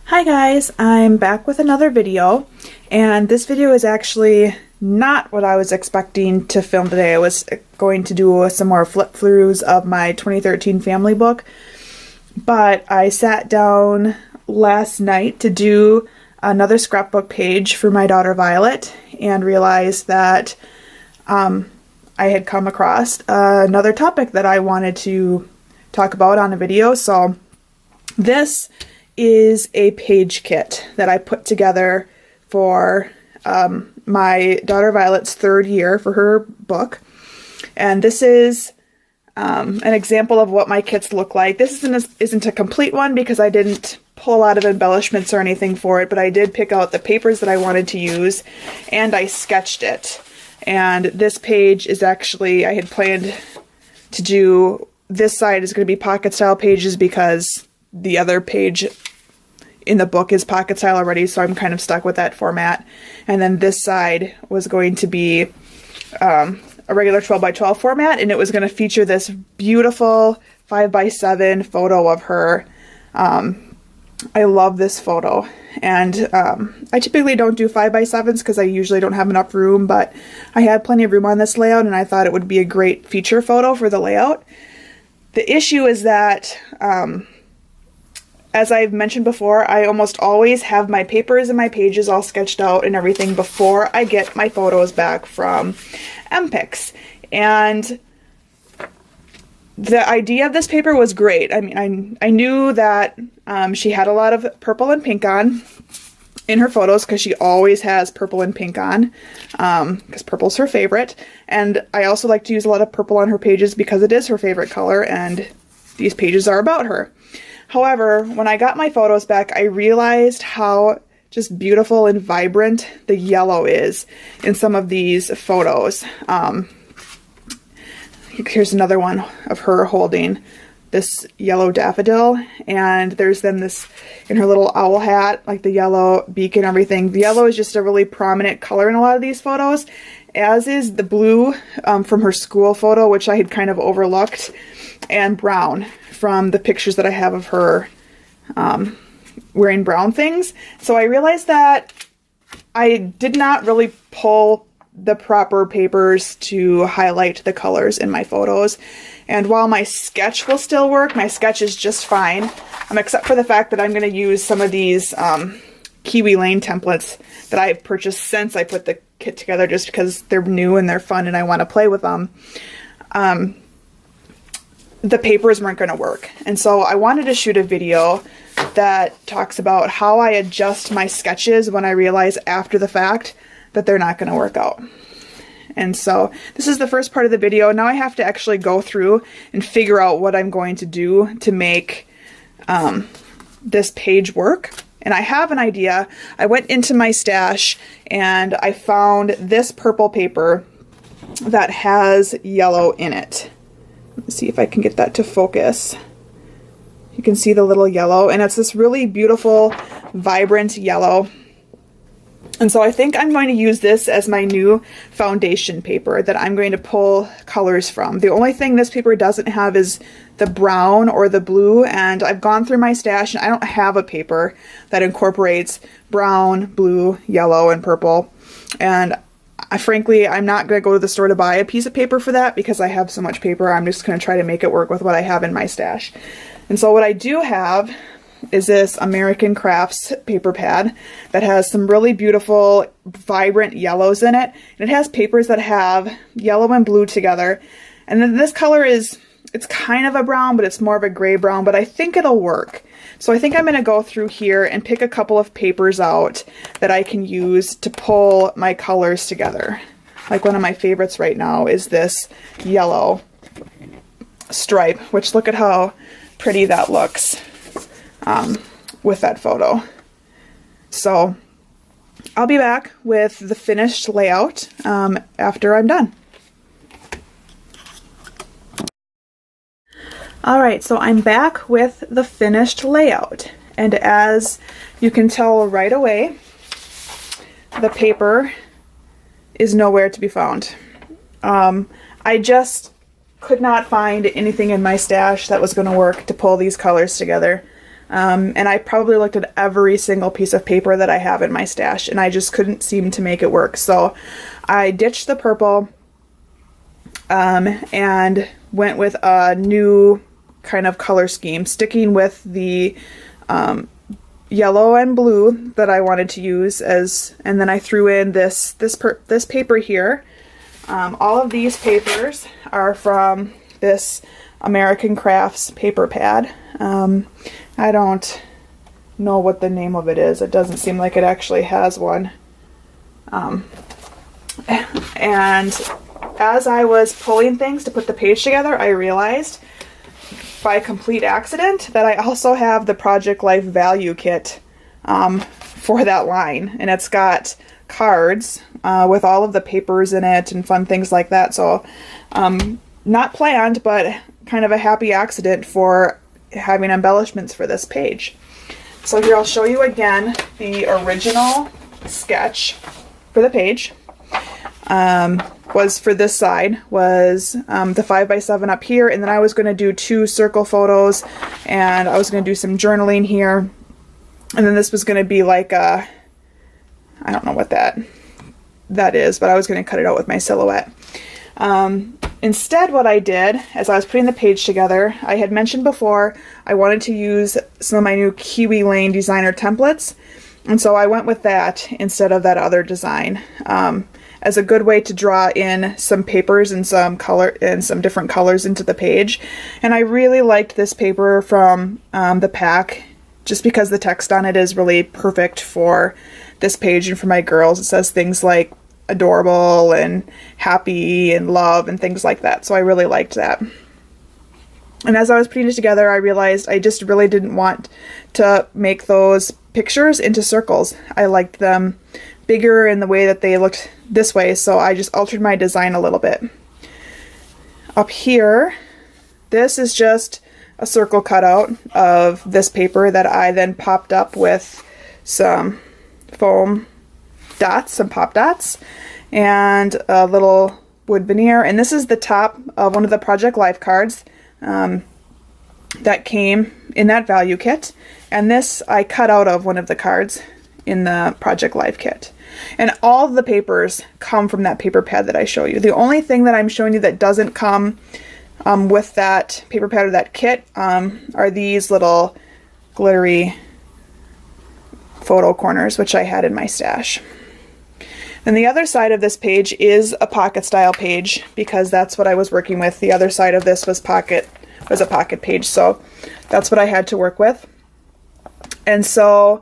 Hi guys, I'm back with another video, and this video is actually not what I was expecting to film today. I was going to do some more flip-throughs of my 2013 family book, but I sat down last night to do another scrapbook page for my daughter Violet and realized that I had come across another topic that I wanted to talk about on a video. So this is a page kit that I put together for my daughter Violet's third year for her book. And this is an example of what my kits look like. This isn't a complete one because I didn't pull a lot of embellishments or anything for it, but I did pick out the papers that I wanted to use and I sketched it. And this page is actually, I had planned to do, this side is going to be pocket style pages because the other page in the book is pocket style already, so I'm kind of stuck with that format. And then this side was going to be a regular 12 by 12 format, and it was going to feature this beautiful 5 by 7 photo of her. I love this photo, and I typically don't do 5 by 7s because I usually don't have enough room, but I had plenty of room on this layout, and I thought it would be a great feature photo for the layout. The issue is that as I've mentioned before, I almost always have my papers and my pages all sketched out and everything before I get my photos back from MPix. And the idea of this paper was great. I mean, I knew that she had a lot of purple and pink on in her photos because she always has purple and pink on because purple's her favorite. And I also like to use a lot of purple on her pages because it is her favorite color and these pages are about her. However, when I got my photos back, I realized how just beautiful and vibrant the yellow is in some of these photos. Here's another one of her holding this yellow daffodil, and there's then this in her little owl hat, like the yellow beak and everything. The yellow is just a really prominent color in a lot of these photos, as is the blue from her school photo, which I had kind of overlooked, and brown from the pictures that I have of her wearing brown things. So I realized that I did not really pull the proper papers to highlight the colors in my photos. And while my sketch will still work, my sketch is just fine, except for the fact that I'm going to use some of these Kiwi Lane templates that I've purchased since I put the kit together just because they're new and they're fun and I want to play with them. The papers weren't going to work. And so I wanted to shoot a video that talks about how I adjust my sketches when I realize after the fact that they're not going to work out. And so this is the first part of the video. Now I have to actually go through and figure out what I'm going to do to make this page work. And I have an idea. I went into my stash and I found this purple paper that has yellow in it. Let's see if I can get that to focus. You can see the little yellow, and it's this really beautiful, vibrant yellow. And so I think I'm going to use this as my new foundation paper that I'm going to pull colors from. The only thing this paper doesn't have is the brown or the blue, and I've gone through my stash and I don't have a paper that incorporates brown, blue, yellow, and purple. And frankly, I'm not going to go to the store to buy a piece of paper for that because I have so much paper. I'm just going to try to make it work with what I have in my stash. And so what I do have is this American Crafts paper pad that has some really beautiful, vibrant yellows in it. And it has papers that have yellow and blue together. And then this color is, it's kind of a brown, but it's more of a gray brown, but I think it'll work. So I think I'm going to go through here and pick a couple of papers out that I can use to pull my colors together. Like one of my favorites right now is this yellow stripe, which look at how pretty that looks with that photo. So I'll be back with the finished layout after I'm done. Alright, so I'm back with the finished layout, and as you can tell right away, the paper is nowhere to be found. I just could not find anything in my stash that was going to work to pull these colors together. And I probably looked at every single piece of paper that I have in my stash, and I just couldn't seem to make it work. So I ditched the purple and went with a new kind of color scheme, sticking with the yellow and blue that I wanted to use and then I threw in this paper here. All of these papers are from this American Crafts paper pad. I don't know what the name of it is. It doesn't seem like it actually has one. And as I was pulling things to put the page together, I realized by complete accident that I also have the Project Life Value Kit for that line. And it's got cards with all of the papers in it and fun things like that. So not planned, but kind of a happy accident for having embellishments for this page. So here I'll show you again the original sketch for the page. Was for this side was the 5x7 up here, and then I was going to do 2 circle photos, and I was going to do some journaling here, and then this was going to be like a, I don't know what that is, but I was going to cut it out with my silhouette. Instead, what I did as I was putting the page together, I had mentioned before I wanted to use some of my new Kiwi Lane designer templates, and so I went with that instead of that other design. As a good way to draw in some papers and some color and some different colors into the page. And I really liked this paper from the pack just because the text on it is really perfect for this page and for my girls. It says things like adorable and happy and love and things like that. So I really liked that. And as I was putting it together, I realized I just really didn't want to make those pictures into circles. I liked them bigger in the way that they looked this way, so I just altered my design a little bit. Up here, this is just a circle cutout of this paper that I then popped up with some foam dots, some pop dots, and a little wood veneer. And this is the top of one of the Project Life cards that came in that value kit. And this I cut out of one of the cards in the Project Life kit. And all the papers come from that paper pad that I show you. The only thing that I'm showing you that doesn't come with that paper pad or that kit are these little glittery photo corners, which I had in my stash. And the other side of this page is a pocket style page because that's what I was working with. The other side of this was a pocket page, so that's what I had to work with. And so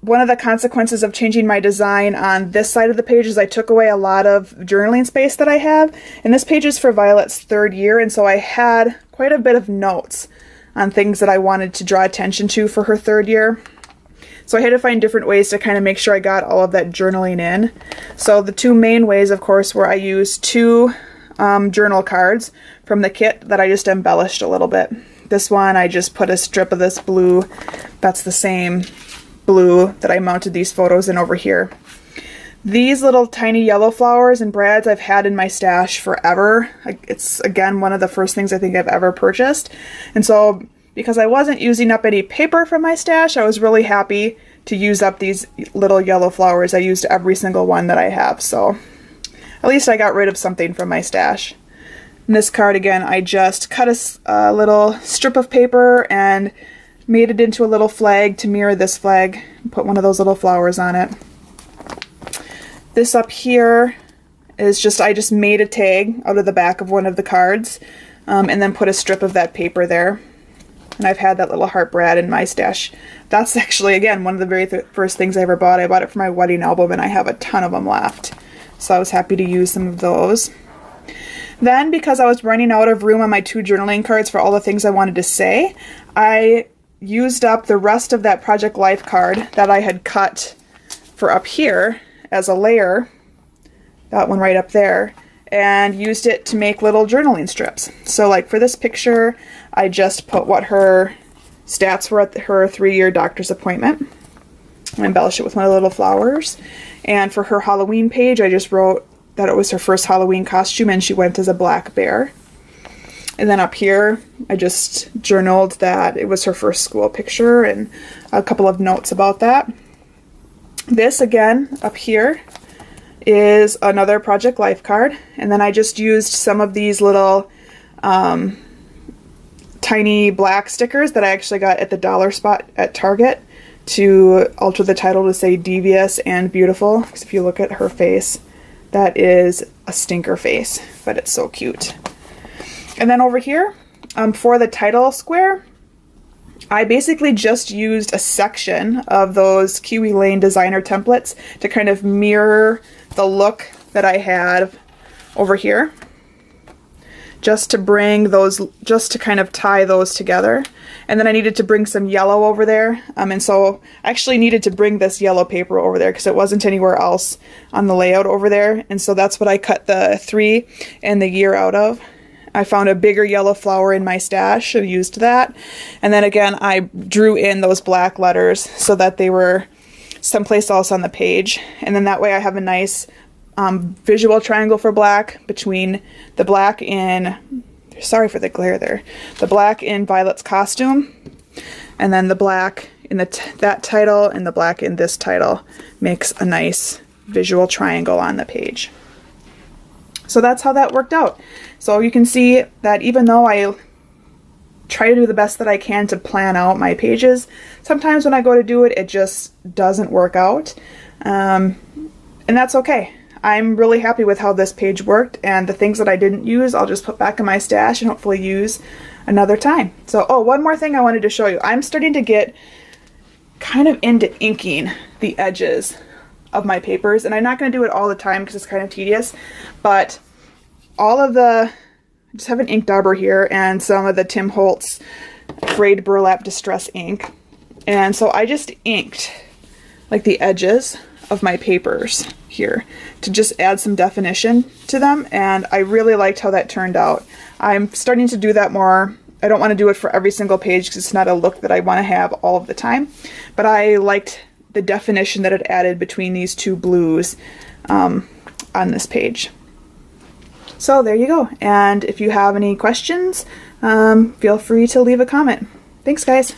one of the consequences of changing my design on this side of the page is I took away a lot of journaling space that I have. And this page is for Violet's 3rd year, and so I had quite a bit of notes on things that I wanted to draw attention to for her 3rd year. So I had to find different ways to kind of make sure I got all of that journaling in. So the 2 main ways, of course, were I used 2 journal cards from the kit that I just embellished a little bit. This one, I just put a strip of this blue. That's the same blue that I mounted these photos in over here. These little tiny yellow flowers and brads I've had in my stash forever. It's, again, one of the first things I think I've ever purchased. And so because I wasn't using up any paper from my stash, I was really happy to use up these little yellow flowers. I used every single one that I have, so at least I got rid of something from my stash. In this card, again, I just cut a little strip of paper and made it into a little flag to mirror this flag. Put one of those little flowers on it. This up here is just, I just made a tag out of the back of one of the cards and then put a strip of that paper there. And I've had that little heart brad in my stash. That's actually, again, one of the very first things I ever bought. I bought it for my wedding album and I have a ton of them left. So I was happy to use some of those. Then, because I was running out of room on my 2 journaling cards for all the things I wanted to say, I used up the rest of that Project Life card that I had cut for up here as a layer, that one right up there, and used it to make little journaling strips. So like for this picture, I just put what her stats were at her 3-year doctor's appointment. I embellished it with my little flowers. And for her Halloween page, I just wrote that it was her first Halloween costume and she went as a black bear. And then up here, I just journaled that it was her first school picture and a couple of notes about that. This again, up here, is another Project Life card. And then I just used some of these little tiny black stickers that I actually got at the dollar spot at Target to alter the title to say Devious and Beautiful. Because if you look at her face, that is a stinker face, but it's so cute. And then over here, for the title square, I basically just used a section of those Kiwi Lane designer templates to kind of mirror the look that I had over here. Just to bring those, just to kind of tie those together. And then I needed to bring some yellow over there. And so I actually needed to bring this yellow paper over there because it wasn't anywhere else on the layout over there. And so that's what I cut the 3 and the year out of. I found a bigger yellow flower in my stash and used that. And then again, I drew in those black letters so that they were someplace else on the page. And then that way I have a nice visual triangle for black between the black in, sorry for the glare there, the black in Violet's costume, and then the black in that title and the black in this title makes a nice visual triangle on the page. So that's how that worked out. So you can see that even though I try to do the best that I can to plan out my pages, sometimes when I go to do it, it just doesn't work out. And that's okay. I'm really happy with how this page worked, and the things that I didn't use, I'll just put back in my stash and hopefully use another time. So, oh, one more thing I wanted to show you. I'm starting to get kind of into inking the edges of my papers, and I'm not going to do it all the time because it's kind of tedious, but all of the, I just have an ink dauber here and some of the Tim Holtz Frayed Burlap Distress ink, and so I just inked like the edges of my papers here to just add some definition to them, and I really liked how that turned out. I'm starting to do that more. I don't want to do it for every single page because it's not a look that I want to have all of the time, but I liked the definition that it added between these two blues on this page. So there you go, and if you have any questions, feel free to leave a comment. Thanks, guys.